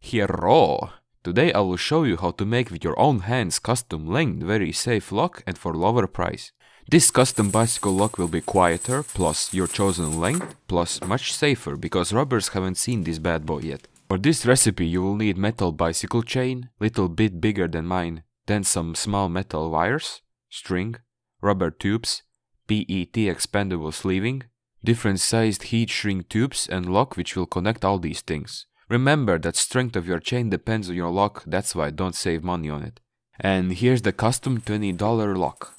Hero! Today I will show you how to make with your own hands custom length very safe lock and for lower price. This custom bicycle lock will be quieter, plus your chosen length, plus much safer because robbers haven't seen this bad boy yet. For this recipe you will need metal bicycle chain, little bit bigger than mine, then some small metal wires, string, rubber tubes, PET expandable sleeving, different sized heat shrink tubes and lock which will connect all these things. Remember that strength of your chain depends on your lock, that's why don't save money on it. And here's the custom $20 lock.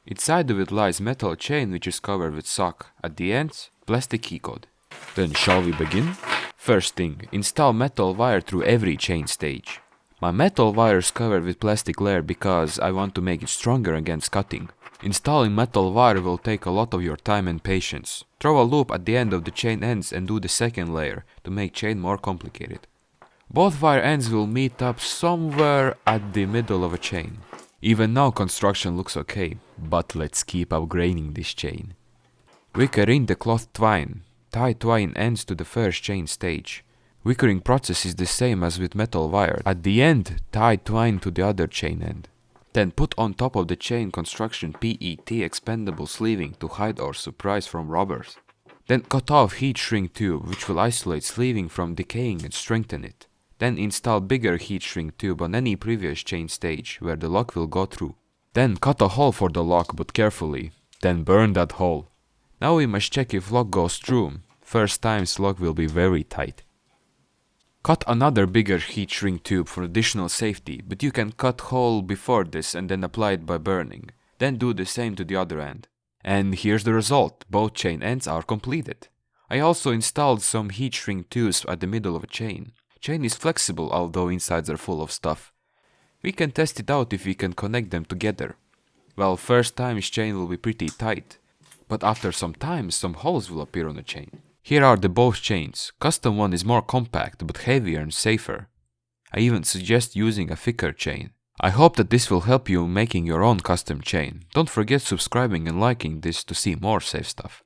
Inside of it lies metal chain which is covered with sock. At the ends, plastic key code. Then shall we begin? First thing, install metal wire through every chain stage. My metal wire is covered with plastic layer because I want to make it stronger against cutting. Installing metal wire will take a lot of your time and patience. Throw a loop at the end of the chain ends and do the second layer to make chain more complicated. Both wire ends will meet up somewhere at the middle of a chain. Even now construction looks okay, but let's keep upgrading this chain. Wicker in the cloth twine. Tie twine ends to the first chain stage. Wickering process is the same as with metal wire. At the end, tie twine to the other chain end. Then put on top of the chain construction PET expandable sleeving to hide or surprise from robbers. Then cut off heat shrink tube which will isolate sleeving from decaying and strengthen it. Then install bigger heat shrink tube on any previous chain stage where the lock will go through. Then cut a hole for the lock but carefully. Then burn that hole. Now we must check if lock goes through. First times lock will be very tight. Cut another bigger heat shrink tube for additional safety, but you can cut hole before this and then apply it by burning. Then do the same to the other end. And here's the result, both chain ends are completed. I also installed some heat shrink tubes at the middle of a chain. Chain is flexible although insides are full of stuff. We can test it out if we can connect them together. Well, first time's chain will be pretty tight, but after some time some holes will appear on the chain. Here are the both chains. Custom one is more compact but heavier and safer. I even suggest using a thicker chain. I hope that this will help you making your own custom chain. Don't forget subscribing and liking this to see more safe stuff.